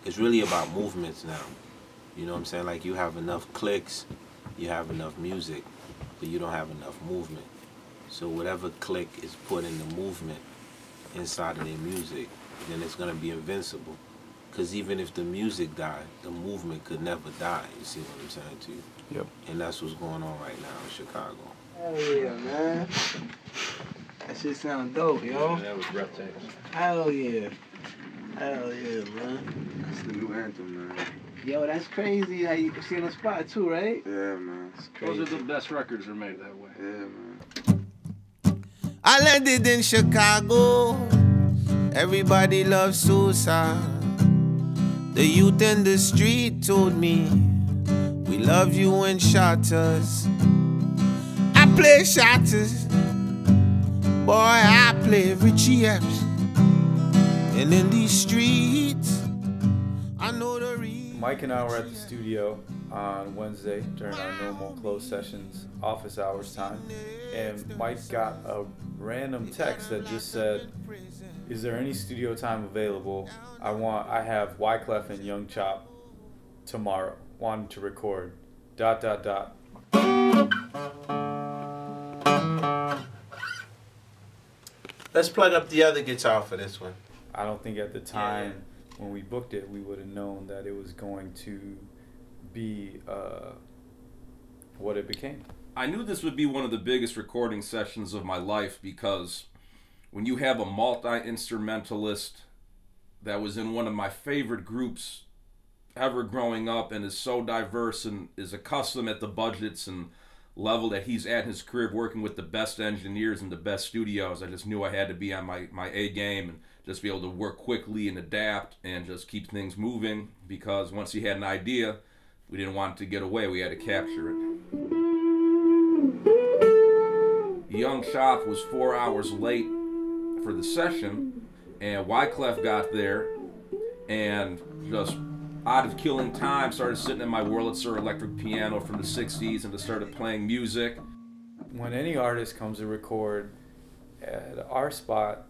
it's really about movements now. You know what I'm saying? Like, you have enough clicks, you have enough music, but you don't have enough movement. So whatever click is put in the movement inside of their music, then it's gonna be invincible. Because even if the music died, the movement could never die. You see what I'm saying to you? Yep. And that's what's going on right now in Chicago. Hell yeah, man. That shit sound dope, yo. Yeah, that was breathtaking. Hell yeah. Hell yeah, man. That's the new anthem, man. Yo, that's crazy how you see on the spot too, right? Yeah, man. It's crazy. Those are the best records are made that way. Yeah, man. I landed in Chicago. Everybody loves suicide. The youth in the street told me, we love you and shot us. I play shotters. Boy, I play Richie Epps. And in these streets, I know the reason. Mike and I were at the studio on Wednesday during our normal closed sessions, office hours time, and Mike got a random text that just said, "Is there any studio time available? I have Wyclef and Young Chop tomorrow. Wanted to record. ... Let's plug up the other guitar for this one. I don't think at the time when we booked it, we would have known that it was going to be what it became. I knew this would be one of the biggest recording sessions of my life because when you have a multi-instrumentalist that was in one of my favorite groups ever growing up and is so diverse and is accustomed at the budgets and level that he's at in his career working with the best engineers and the best studios, I just knew I had to be on my A game and just be able to work quickly and adapt and just keep things moving, because once he had an idea, we didn't want it to get away. We had to capture it. Young Chop was 4 hours late for the session, and Wyclef got there and just out of killing time started sitting in my Wurlitzer electric piano from the 60s and just started playing music. When any artist comes to record at our spot,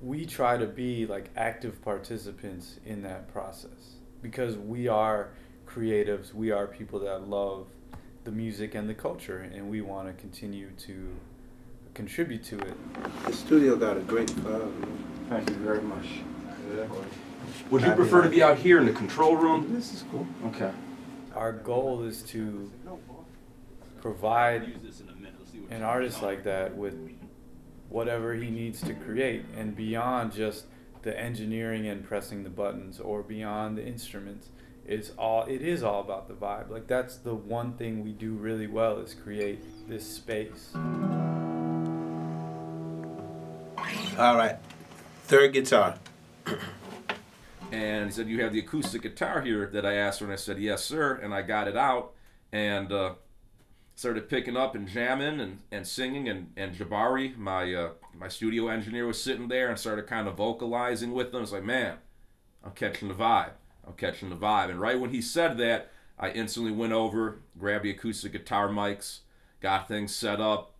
we try to be like active participants in that process, because we are creatives, we are people that love the music and the culture, and we want to continue to contribute to it. The studio got a great vibe. Thank you very much. Yeah. Would you prefer to be out here in the control room? This is cool. Okay. Our goal is to provide an artist like that with whatever he needs to create, and beyond just the engineering and pressing the buttons or beyond the instruments. It is all about the vibe. Like, that's the one thing we do really well, is create this space. All right, third guitar. And he said, "You have the acoustic guitar here that I asked for," and I said, "Yes, sir," and I got it out and started picking up and jamming and singing, and Jabari, my studio engineer, was sitting there and started kind of vocalizing with them. It's like, man, I'm catching the vibe. I'm catching the vibe. And right when he said that, I instantly went over, grabbed the acoustic guitar mics, got things set up,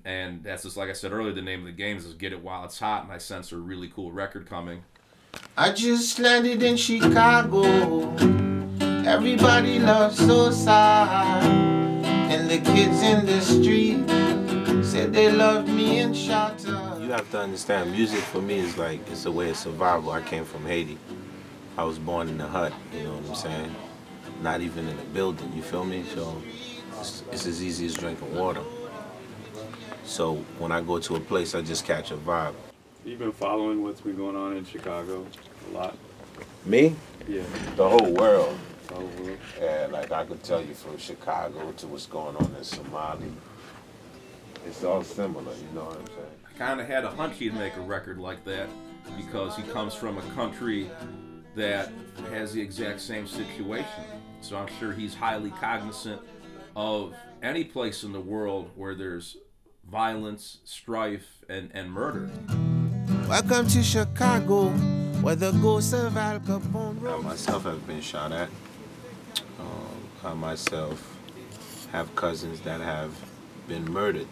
and that's just, like I said earlier, the name of the game is get it while it's hot, and I sense a really cool record coming. I just landed in Chicago. Everybody loves suicide. And the kids in the street said they loved me and shot us. You have to understand, music for me is like, it's a way of survival. I came from Haiti. I was born in a hut, you know what I'm saying? Not even in a building, you feel me? So it's as easy as drinking water. So when I go to a place, I just catch a vibe. You've been following what's been going on in Chicago a lot? Me? Yeah. The whole world. The whole world. Yeah, like I could tell you from Chicago to what's going on in Somali. It's all similar, you know what I'm saying? I kind of had a hunch he'd make a record like that because he comes from a country that has the exact same situation. So I'm sure he's highly cognizant of any place in the world where there's violence, strife, and murder. Welcome to Chicago, where the ghosts of Al Capone roam. I myself have been shot at. I myself have cousins that have been murdered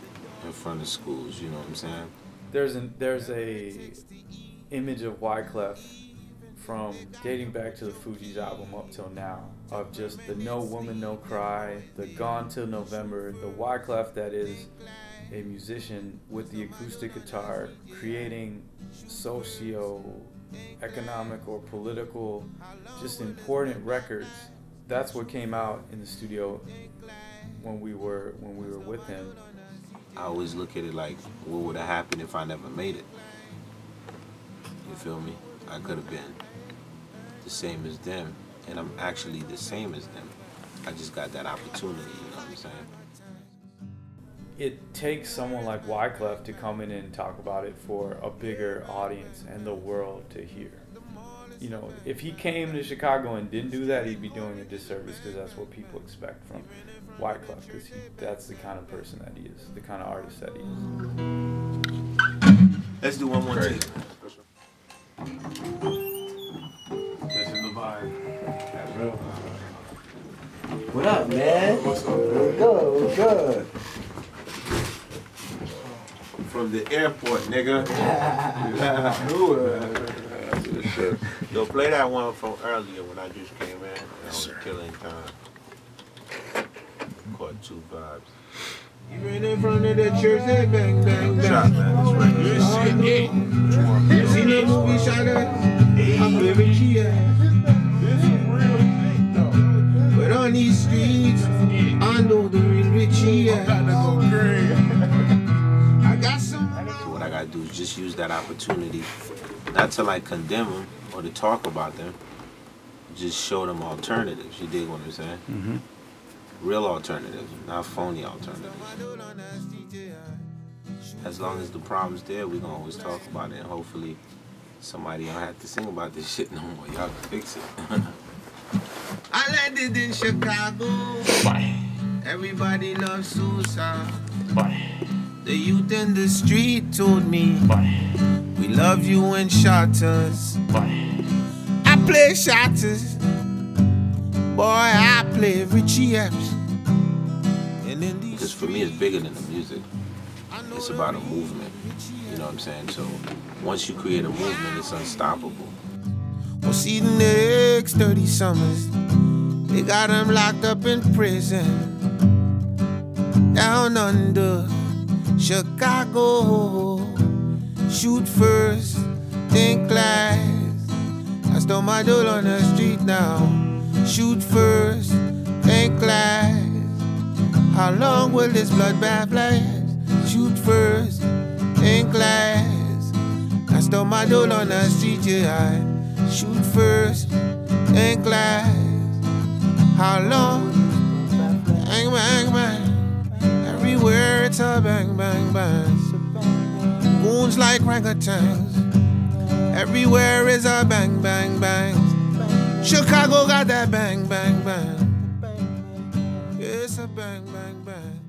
in front of schools, you know what I'm saying? There's a image of Wyclef from dating back to the Fugees album up till now, of just the No Woman, No Cry, the Gone Till November, the Wyclef that is a musician with the acoustic guitar creating socio-economic or political, just important records. That's what came out in the studio when we were with him. I always look at it like, what would have happened if I never made it? You feel me? I could have been the same as them, and I'm actually the same as them. I just got that opportunity, you know what I'm saying? It takes someone like Wyclef to come in and talk about it for a bigger audience and the world to hear. You know, if he came to Chicago and didn't do that, he'd be doing a disservice, because that's what people expect from Wyclef, because that's the kind of person that he is, the kind of artist that he is. Let's do one more take. This is the vibe. That's real. What up, man? What's up, man? What's good? From the airport, nigga. Yo, play that one from earlier when I just came in. I was killing time. Caught two vibes. You ran in front of the church, hey, bang, bang, bang. Shot, man. That's right. You see them speed shotters? I'm very cheap. But on these streets, I know the real Richie. I got some. So what I gotta do is just use that opportunity, not to like condemn them or to talk about them, just show them alternatives. You dig what I'm saying? Mm-hmm. Real alternatives, not phony alternatives. As long as the problem's there, we gonna always talk about it, and hopefully somebody don't have to sing about this shit no more. Y'all can fix it. I landed in Chicago. Bye. Everybody loves suicide. Bye. The youth in the street told me, Bye. we love you in shotters. Bye. I play shotters. Boy, I play Richie Epps. And in these Because for me, it's bigger than the music. It's about a movement. You know what I'm saying? So once you create a movement, it's unstoppable. well, see the next 30 summers, they got them locked up in prison. Down under Chicago, shoot first, think last. I stole my doll on the street now. Shoot first, think last. How long will this bloodbath last? Shoot first, think last. I stole my doll on the street, yeah. Shoot first, think last. How long? Bang, bang, bang. Everywhere it's a bang, bang, bang. Wounds like orangutans. Everywhere is a bang, bang, bang. Chicago got that bang, bang, bang. It's a bang, bang, bang.